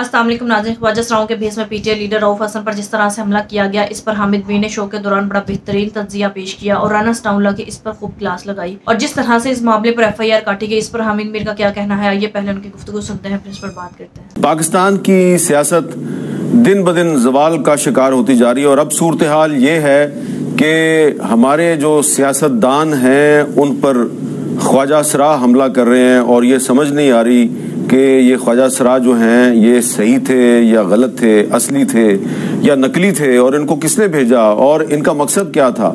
अस्सलाम वालेकुम नाज़रीन, ख्वाजा सराओं के भेस में पीटीआई लीडर रऊफ हसन पर जिस तरह से हमला किया गया, इस पर हामिद मीर ने शो के दौरान बड़ा बेहतरीन तज्जिया पेश किया और राना स्टाउला की इस पर खूब क्लास लगाई। और जिस तरह से इस मामले पर FIR काटी गई, इस पर हामिद मीर का क्या कहना है, ये पहले उनकी गुफ्तगू सुनते हैं, फिर इस पर बात करते हैं। पाकिस्तान की सियासत दिन ब दिन जवाल का शिकार होती जा रही है और अब सूरत हाल ये है कि हमारे जो सियासतदान हैं उन पर ख्वाजा सरा हमला कर रहे हैं और ये समझ नहीं आ रही कि ये ख्वाजा सरा जो हैं ये सही थे या गलत थे, असली थे या नकली थे, और इनको किसने भेजा और इनका मकसद क्या था।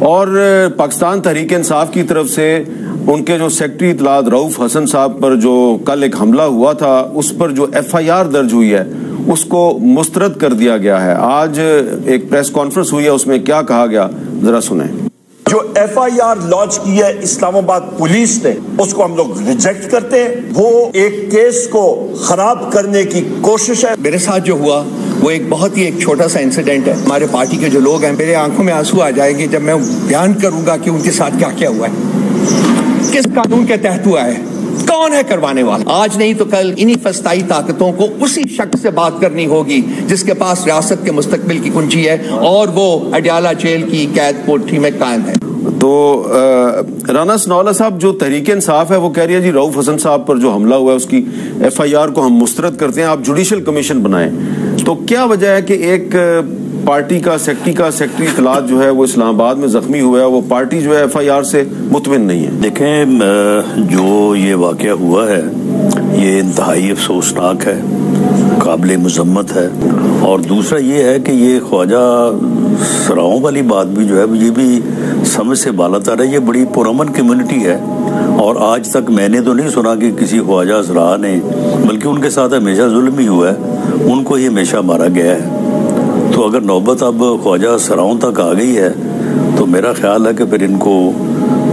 और पाकिस्तान तहरीक इंसाफ की तरफ से उनके जो सेक्रेटरी इत्तलात रऊफ हसन साहब पर जो कल एक हमला हुआ था, उस पर जो FIR दर्ज हुई है उसको मुस्तरद कर दिया गया है। आज एक प्रेस कॉन्फ्रेंस हुई है, उसमें क्या कहा गया जरा सुने। जो FIR लॉन्च की है इस्लामाबाद पुलिस ने, उसको हम लोग रिजेक्ट करते हैं। वो एक केस को खराब करने की कोशिश है। मेरे साथ जो हुआ वो एक बहुत ही एक छोटा सा इंसिडेंट है। हमारे पार्टी के जो लोग हैं, मेरे आंखों में आंसू आ जाएंगे जब मैं बयान करूंगा कि उनके साथ क्या क्या हुआ है, किस कानून के तहत हुआ है, कौन है करवाने वाला। आज नहीं तो कल इन्हीं फस्ताई ताकतों को उसी शख्स से बात करनी होगी जिसके पास रियासत के मुस्तकबिल की कुंजी है और वो अडयाला जेल की कैद कोठरी में कायम है। तो राना स्टाउला साहब, जो तहरीक इंसाफ है वो कह रही है जी रऊफ हसन साहब पर जो हमला हुआ है उसकी FIR को हम मुस्तरद करते हैं, आप जुडिशल कमीशन बनाएं। तो क्या वजह है कि एक पार्टी का सेक्रेटरी इत्तलात जो है वो इस्लामाबाद में जख्मी हुआ है, वो पार्टी जो है FIR से मुतमिन नहीं है। देखें, जो ये वाकया हुआ है ये इंतहाई अफसोसनाक है, काबिल मजम्मत है। और दूसरा ये है कि ये ख्वाजा सराओं वाली बात भी जो है ये भी समझ से बाला तर है। ये बड़ी पुरअमन कम्युनिटी है और आज तक मैंने तो नहीं सुना कि किसी ख्वाजा सरा ने, बल्कि उनके साथ हमेशा जुल्म ही हुआ है, उनको ही हमेशा मारा गया है। तो अगर नौबत अब ख्वाजा सराओं तक आ गई है तो मेरा ख्याल है कि फिर इनको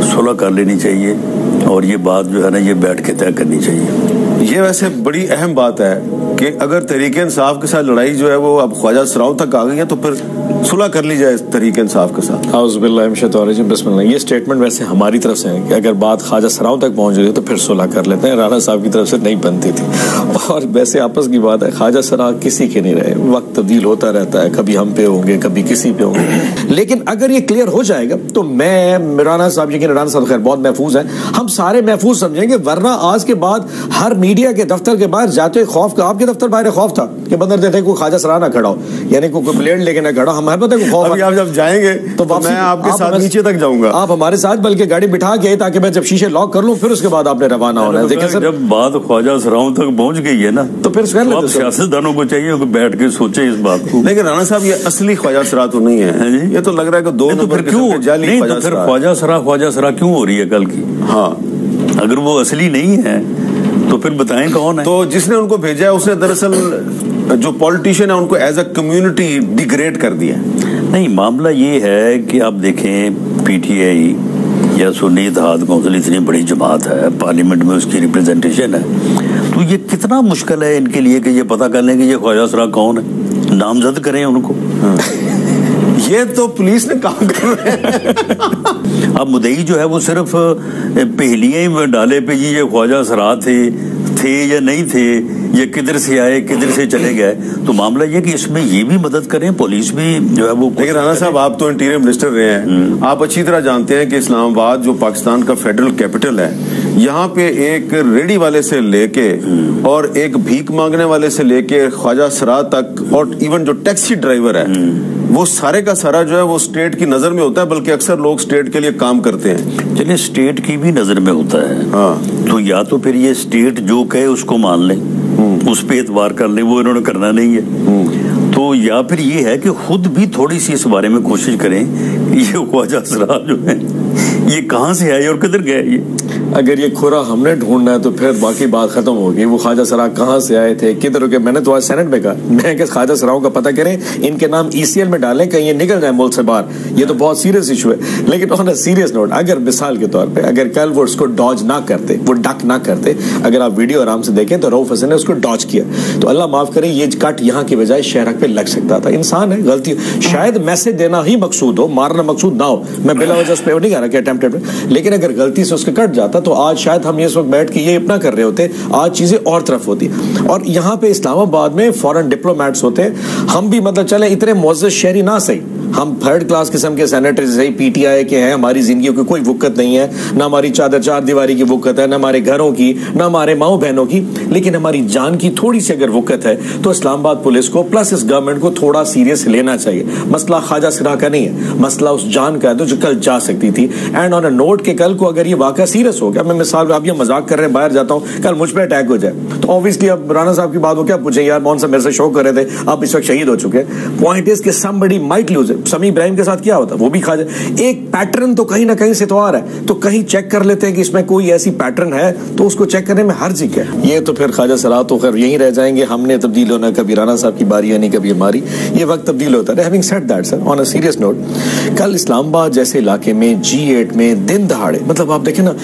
सुलह कर लेनी चाहिए और ये बात जो है ना ये बैठ के तय करनी चाहिए। ये वैसे बड़ी अहम बात है कि अगर तहरीक इंसाफ के साथ लड़ाई जो है वो अब ख्वाजा सराओं तक आ गई है तो फिर सुलह कर ली जाए तहरीक इंसाफ के साथ। ये स्टेटमेंट वैसे हमारी तरफ से है कि अगर बात ख्वाजा सराओं तक पहुंच गई तो फिर सुलह कर लेते हैं, राना साहब की तरफ से नहीं बनती थी। और वैसे आपस की बात है, ख्वाजा सरा किसी के नहीं रहे, वक्त तब्दील होता रहता है, कभी हम पे होंगे कभी किसी पे होंगे। लेकिन अगर ये क्लियर हो जाएगा तो मैं राना साहब, यकीन राना साहब खैर बहुत महफूज है, हम सारे महफूज समझेंगे। वरना आज के बाद हर मीडिया के दफ्तर के बाहर जाते खौफ का, आपके दफ्तर बाहर खौफ था कि बंदर देते कोई ख्वाजा सरा ना खड़ा हो, यानी कोई प्लेट लेके ना खड़ा। हमारे पता है खौफ, आप जब जाएंगे तो मैं आपके साथ नीचे तक जाऊंगा, आप हमारे साथ, बल्कि गाड़ी बिठा के, ताकि मैं जब शीशे लॉक कर लूं फिर उसके बाद आपने रवाना होना है। देखिए सर, जब बात ख्वाजा सराओं तक पहुंच गई है ना तो फिर सियासतदानों को चाहिए कि बैठ के सोचे इस बात को। लेकिन राणा साहब ये असली ख्वाजा सरा तो नहीं है, ये तो लग रहा है कि दो नंबर क्यों जाली ख्वाजा सरा क्यों हो रही है कल की। हाँ, अगर वो असली नहीं है तो फिर बताएं कौन है। तो जिसने उनको भेजा है उसने दरअसल जो पॉलिटिशियन है उनको एज अ कम्युनिटी डिग्रेड कर दिया। नहीं, मामला ये है कि आप देखें PTI या सुन्नी इत्तेहाद कौंसिल इतनी बड़ी जमात है, पार्लियामेंट में उसकी रिप्रेजेंटेशन है, तो ये कितना मुश्किल है इनके लिए कि ये पता कर लें कि ये ख्वाजा सरा कौन है, नामजद करें उनको। ये तो पुलिस ने काम कर रहे हैं। अब मुदई जो है वो सिर्फ पहलियां ही डाले पे ये ख्वाजा सरा थे या नहीं थे, ये किधर से आए किधर से चले गए। तो मामला ये कि इसमें ये भी मदद करें, पुलिस भी जो है वो। लेकिन राणा साहब, आप तो इंटीरियर मिनिस्टर रहे हैं, आप अच्छी तरह जानते हैं कि इस्लामाबाद जो पाकिस्तान का फेडरल कैपिटल है, यहाँ पे एक रेडी वाले से लेके और एक भीख मांगने वाले से लेके ख्वाजा सरा तक और इवन जो टैक्सी ड्राइवर है वो सारे का सारा जो है वो स्टेट की नजर में होता है, बल्कि अक्सर लोग स्टेट के लिए काम करते हैं। चलिए, स्टेट की भी नजर में होता है। हाँ, तो या तो फिर ये स्टेट जो कहे उसको मान लें, उस पे एतबार कर लें, वो इन्होंने करना नहीं है। तो या फिर ये है कि खुद भी थोड़ी सी इस बारे में कोशिश करें ये ख्वाजा सरा जो है ये कहाँ से आए और किधर गए। ये अगर ये खुरा हमने ढूंढना है तो फिर बाकी बात खत्म होगी। वो ख्वाजा सरा कहाँ से आए थे, किधर रुके। मैंने तो आज सेनेट में कहा, मैं कि ख्वाजा सराओं का पता करें, इनके नाम ECL में डालें, कहीं ये निकल जाए मुल्क से बाहर। ये तो बहुत सीरियस इशू है। लेकिन ऑन अ सीरियस नोट, अगर मिसाल के तौर पे अगर कल वो उसको डॉज ना करते, वो डक ना करते, अगर आप वीडियो आराम से देखें तो रऊफ हसन ने उसको डॉज किया, तो अल्लाह माफ करे ये कट यहाँ की बजाय शहरक पे लग सकता था। इंसान है, गलती, शायद मैसेज देना ही मकसूद हो, मारना मकसूद ना हो। मैं बिला वजह उस पर नहीं कह रहा कि अटेम्प्टेड, लेकिन अगर गलती से उसके कट जाता तो आज शायद हम इस वक्त बैठ के ये अपना कर रहे होते, आज चीजें और तरफ होती। और यहाँ पे इस्लामाबाद में फॉरेन डिप्लोमेट्स होते हैं, हम भी मतलब चले इतने मुअज़्ज़ज़ शहरी ना सही, हम थर्ड क्लास किस्म के सेनेटर सही पीटीआई के हैं, हमारी जिंदगी की कोई वुक्कत नहीं है, ना हमारी चार दीवारी की वुक्कत है, ना हमारे घरों की, ना हमारे माओ बहनों की, लेकिन हमारी जान की थोड़ी सी अगर वुक्कत है तो इस्लामाबाद पुलिस को प्लस इस गवर्नमेंट को थोड़ा सीरियस लेना चाहिए। मसला ख्वाजा सिराह का नहीं है, मसला उस जान का है जो कल जा सकती थी। एंड ऑन अ नोट के कल को अगर ये वाकया सीरियस हो गया, मैं मिसाल आप ये मजाक कर रहे हैं बाहर जाता हूं, कल मुझ पर अटैक हो जाए तो ऑब्वियसली अब राणा साहब की बात हो क्या पूछे, यार मौन साहब मेरे से शो कर रहे थे, आप इस वक्त शहीद हो चुके हैं। पॉइंट इज कि समबडी माइट लूज इट। समी इब्राहिम के साथ क्या होता, वो भी ख्वाजा, एक पैटर्न तो कहीं ना कहीं से तो आ रहा है, तो कहीं चेक कर लेते हैं कि इसमें कोई ऐसी पैटर्न है तो उसको चेक करने में हर्ज ही क्या है। ये तो फिर ख्वाजा सिराह तो खैर यहीं रह जाएंगे, हमने तब्दील होना, कभी राणा साहब की बारी आनी कभी हमारी, ये वक्त तब्दील होता है। Having said that sir, on a serious note, कल इस्लामाबाद जैसे इलाके में G8 में दिन दहाड़े, मतलब आप देखें ना,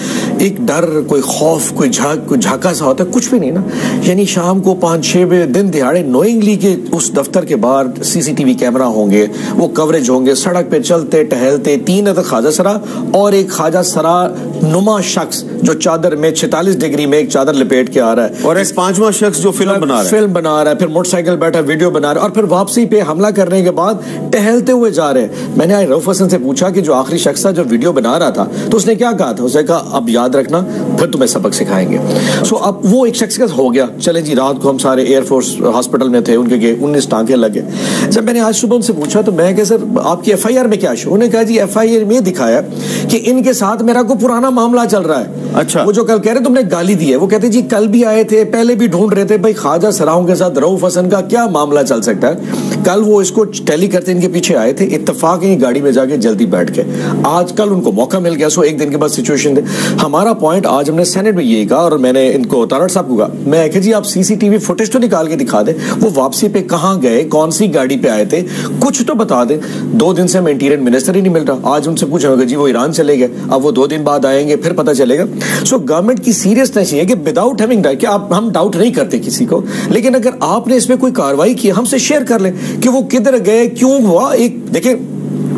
एक डर, कोई खौफ, कोई झाका सा होता है, कुछ भी नहीं ना। यानी शाम को 5-6 बजे दिन दिहाड़े नोइंगली के उस दफ्तर के बाहर CCTV कैमरा होंगे, वो कवरेज होंगे, सड़क पे चलते टहलते 3 ख्वाजा सराह और एक ख्वाजा सराह नुमा शख्स जो चादर में 46 डिग्री में एक चादर लपेट के आ रहा है, और एक 5वां शख्स जो फिल्म बना रहा है, फिर मोटरसाइकिल बैठा वीडियो बना रहा है, और फिर वापसी पे हमला करने के बाद टहलते हुए जा रहे हैं। मैंने आज रऊफ हसन से पूछा कि जो आखिरी शख्स था जो वीडियो बना रहा था तो उसने क्या कहा था, उसने कहा अब याद रखना फिर तुम्हें सबक सिखाएंगे। सो अब वो एक शख्स हो गया। चले जी, रात को हम सारे एयरफोर्स हॉस्पिटल में थे, उनके 19 टांके लगे। जब मैंने आज सुबह उनसे पूछा तो मैं कहा सर आपकी FIR में क्या शो, उन्होंने कहा जी FIR में दिखाया कि इनके साथ मेरा कोई पुराना मामला चल रहा है। अच्छा, वो जो कल कह रहे तुमने गाली दी है, वो कहते जी कल भी आए थे, पहले भी ढूंढ रहे थे भाई ख्वाजा सराहों के साथ रऊफ हसन का क्या मामला चल सकता है। कल वो इसको टैली करते इनके पीछे आए थे, इत्तेफाक ही गाड़ी में जाके जल्दी बैठ के, आज कल उनको मौका मिल गया। सो एक दिन के बाद सिचुएशन थे। हमारा पॉइंट आज हमने सेनेट में यही कहा और मैंने इनको तारड़ साहब को कहा, मैं कहा जी आप CCTV फुटेज तो निकाल के दिखा दें, वो वापसी पे कहां गए, कौन सी गाड़ी पे आए थे, कुछ तो बता दें। 2 दिन से हमें इंटीरियर मिनिस्टर ही नहीं मिल रहा। आज उनसे पूछा जी वो ईरान चले गए, अब वो 2 दिन बाद आएंगे फिर पता चलेगा। सो गवर्नमेंट की सीरियसनेस ये है कि विदाउट हैविंग डाउट, कि आप हम डाउट नहीं करते किसी को, लेकिन अगर आपने इसमें कोई कार्रवाई की हमसे शेयर कर लें कि वो किधर गए, क्यों हुआ। एक देखिए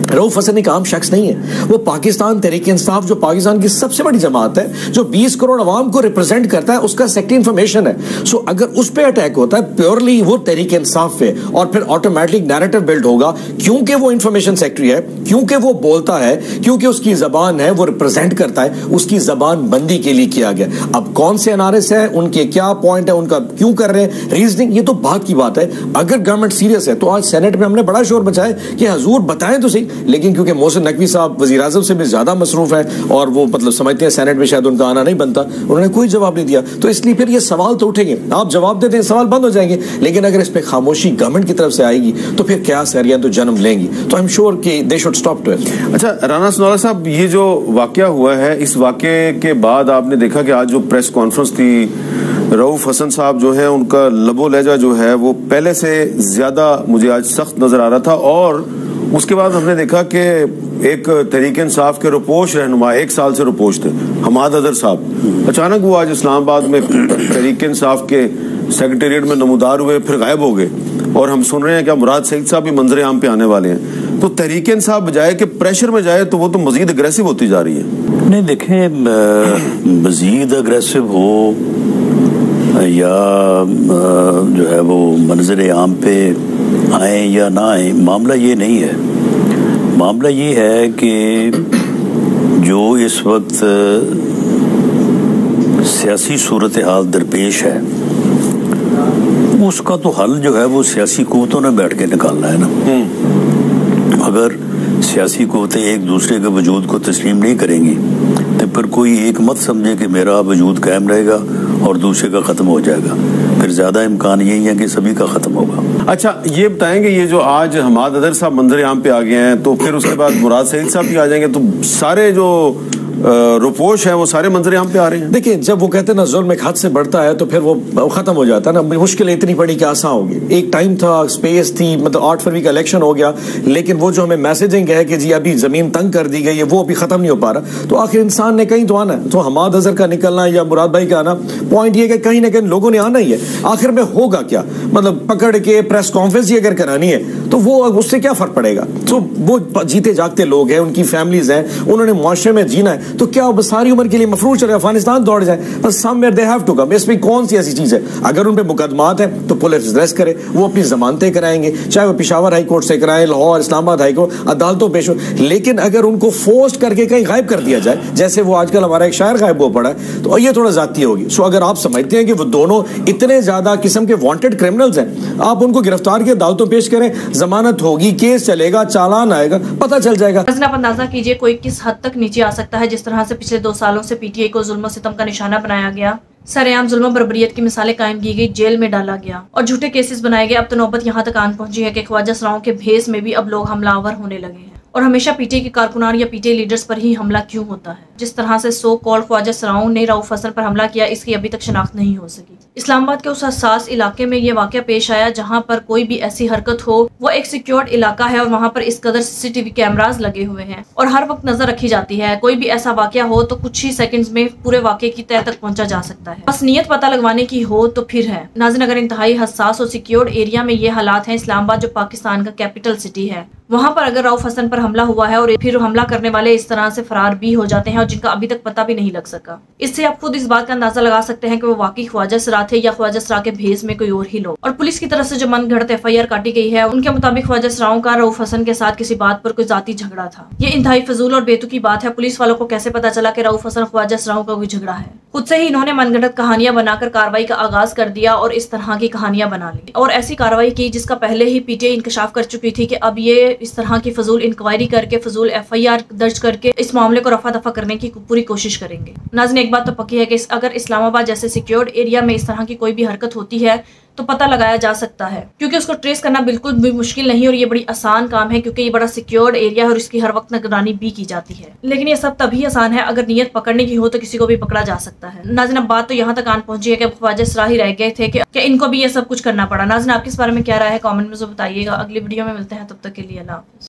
रऊफ हसन एक आम शख्स नहीं है, वो पाकिस्तान तहरीक इंसाफ जो पाकिस्तान की सबसे बड़ी जमात है, जो 20 करोड़ अवाम को रिप्रेजेंट करता है, उसका सेक्रेटरी इंफॉर्मेशन है। सो अगर उस पे अटैक होता है प्योरली वो तहरीक इंसाफ पे, और फिर ऑटोमेटिक नैरेटिव बिल्ड होगा क्योंकि वो इंफॉर्मेशन सेक्रेटरी है, क्योंकि वो बोलता है, क्योंकि उसकी जबान है, वो रिप्रेजेंट करता है, उसकी जबान बंदी के लिए किया गया। अब कौन से एनआरएस है, उनके क्या पॉइंट है, उनका क्यों कर रहे हैं रीजनिंग, ये तो बात की बात है। अगर गवर्नमेंट सीरियस है तो आज सेनेट में हमने बड़ा शोर मचाया कि हजूर बताएं तो सही, लेकिन क्योंकि मोहसिन नकवी साहब वजीर आजम से भी ज्यादा मसरूफ है और वो मतलब समझते हैं सेनेट में शायद उनका आना नहीं बनता, उन्होंने कोई जवाब नहीं दिया। तो इसलिए फिर ये सवाल तो उठेंगे, आप जवाब देते हैं सवाल बंद हो जाएंगे, लेकिन अगर इस पे खामोशी गवर्नमेंट की तरफ से आएगी तो फिर क्या सरियां तो जन्म लेंगी। तो आई एम श्योर कि they should stop to it. अच्छा राना सनाउल्लाह साहब, ये जो वाकया हुआ है, इस वाकये के बाद आपने देखा कि आज जो प्रेस कॉन्फ्रेंस थी, रऊफ हसन साहब जो है उनका लबो लहजा जो है वो पहले से ज्यादा मुझे आज सख्त नजर आ रहा था। और उसके बाद हमने देखा कि एक तहरीक इंसाफ के रुपोश रहनुमा 1 साल से रुपोश थे हमाद अजहर साहब, अचानक वो आज इस्लामाबाद में तहरीक इंसाफ के सेक्रेटेरिएट में नमूदार हुए, फिर गायब हो गए। और हम सुन रहे हैं कि मुराद सईद साहब भी मंजर आम पे आने वाले हैं। तो तहरीक इंसाफ बजाय कि प्रेशर में जाए तो वो तो मजीद अग्रेसिव होती जा रही है। नहीं देखें, मजीद अग्रेसिव हो या जो है वो मंजर आम पे आए या ना आए, मामला ये नहीं है। मामला ये है कि जो इस वक्त सियासी सूरत हाल दरपेश है उसका तो हल जो है वो सियासी कुव्वतों ने बैठ के निकालना है ना। अगर सियासी कुव्वतें एक दूसरे के वजूद को तस्लीम नहीं करेंगी तो फिर कोई एक मत समझे कि मेरा वजूद कायम रहेगा और दूसरे का खत्म हो जाएगा, फिर ज्यादा इम्कान यही है कि सभी का खत्म होगा। अच्छा ये बताएंगे, ये जो आज हमाद अजहर साहब मंजर आम पे आ गए हैं तो फिर उसके बाद मुराद सईद साहब भी आ जाएंगे, तो सारे जो रुपोश है वो सारे मंजर आम पे आ रहे हैं। देखिए जब वो कहते हैं ना जुल्म एक हद से बढ़ता है तो फिर वो खत्म हो जाता है ना। मुश्किल इतनी बड़ी कि आसान होगी। एक टाइम था, स्पेस थी, मतलब 8 फरवरी का इलेक्शन हो गया, लेकिन वो जो हमें मैसेजिंग है कि जी अभी जमीन तंग कर दी गई है वो अभी खत्म नहीं हो पा रहा। तो आखिर इंसान ने कहीं तो आना है। तो हमाद अजहर का निकलना या मुराद भाई का आना, पॉइंट ये कि कहीं ना कहीं लोगों ने आना ही है। आखिर में होगा क्या, मतलब पकड़ के प्रेस कॉन्फ्रेंस ही अगर करानी है तो वो उससे क्या फर्क पड़ेगा? तो वो जीते जागते लोग हैं, उनकी फैमिलीज हैं, उन्होंने मुआशरे में जीना है, तो क्या वो सारी उम्र के लिए मफरूज चले अफगानिस्तान दौड़ जाए? बस somewhere they have to come. इसमें कौन सी ऐसी चीज है? अगर उन पे मुकदमात है तो पुलिस अरेस्ट करे, वो अपनी जमानतें कराएंगे, चाहे वो पेशावर हाई कोर्ट से कराएं, लाहौर, इस्लामाबाद हाई कोर्ट, अदालतों पेश हो। लेकिन अगर उनको फोर्स करके कहीं गायब कर दिया जाए, जैसे वो आजकल हमारा एक शायर गायब हो पड़ा है, तो ये थोड़ा ज्यादती होगी। सो अगर आप समझते हैं कि वो दोनों इतने ज्यादा किस्म के वांटेड क्रिमिनल्स हैं, आप उनको गिरफ्तार के अदालतों पेश करें, जमानत होगी, केस चलेगा, चालान आएगा, पता चल जाएगा। आप अंदाजा कीजिए कोई किस हद तक नीचे आ सकता है जिस तरह से पिछले 2 सालों से पीटीआई को जुल्म सितम का निशाना बनाया गया, सरेआम जुल्म बर्बरियत की मिसालें कायम की गई, जेल में डाला गया और झूठे केसेस बनाए गए। अब तो नौबत यहाँ तक आन पहुंची है कि ख्वाजा सराओं के भेस में भी अब लोग हमलावर होने लगे हैं। और हमेशा पीटीआई के कारकुनान या पीटीआई लीडर्स पर ही हमला क्यों होता है? जिस तरह से सो कॉल्ड ख्वाजा सराओं ने रऊफ हसन पर हमला किया, इसकी अभी तक शिनाख्त नहीं हो सकी। इस्लामाबाद के उस हसास इलाके में ये वाकया पेश आया जहां पर कोई भी ऐसी हरकत हो, वो एक सिक्योर्ड इलाका है और वहां पर इस कदर सीसीटीवी कैमरास लगे हुए हैं और हर वक्त नजर रखी जाती है। कोई भी ऐसा वाकया हो तो कुछ ही सेकंड्स में पूरे वाकये की तह तक पहुंचा जा सकता है, बस नीयत पता लगवाने की हो तो फिर है। नाज़रीन, अगर इंतहाई हसास और सिक्योर्ड एरिया में ये हालात हैं, इस्लामाबाद जो पाकिस्तान का कैपिटल सिटी है, वहां पर अगर रऊफ हसन पर हमला हुआ है और फिर हमला करने वाले इस तरह से फरार भी हो जाते हैं और जिनका अभी तक पता भी नहीं लग सका, इससे आप खुद इस बात का अंदाजा लगा सकते हैं कि वो वाकई ख्वाजा सरा थे या ख्वाजा सरा के भेस में कोई और ही लोग। और पुलिस की तरफ से जो मनगढ़ंत एफआईआर काटी गई है, उनके मुताबिक ख्वाजा सराओं का रऊफ हसन के साथ किसी बात पर कोई जाती झगड़ा था। ये इंतहाई फजूल और बेतुकी बात है। पुलिस वालों को कैसे पता चला कि रऊफ हसन ख्वाजा सराओं का कोई झगड़ा है? खुद से ही इन्होंने मनगढ़ंत कहानियां बनाकर कार्रवाई का आगाज कर दिया और इस तरह की कहानियां बना ली और ऐसी कार्रवाई की जिसका पहले ही पीटीआई इंकशाफ कर चुकी थी कि अब ये इस तरह की फजूल इंक्वायरी करके, फजूल एफआईआर दर्ज करके इस मामले को रफा दफा करने की पूरी कोशिश करेंगे। नाज़रीन, एक बात तो पक्की है कि अगर इस्लामाबाद जैसे सिक्योर्ड एरिया में इस तरह की कोई भी हरकत होती है तो पता लगाया जा सकता है, क्योंकि उसको ट्रेस करना बिल्कुल भी मुश्किल नहीं और ये बड़ी आसान काम है, क्योंकि ये बड़ा सिक्योर्ड एरिया है और इसकी हर वक्त निगरानी भी की जाती है। लेकिन ये सब तभी आसान है अगर नीयत पकड़ने की हो तो किसी को भी पकड़ा जा सकता है। नाज़रीन, अब बात तो यहाँ तक आन पहुंची है कि ख्वाजा सरा ही रह गए थे कि इनको भी ये सब कुछ करना पड़ा। नाज़रीन, आपके इस बारे में क्या राय है? कमेंट में जो बताइएगा। अगली वीडियो में मिलते हैं, तब तक के लिए अल्लाह हाफ़िज़।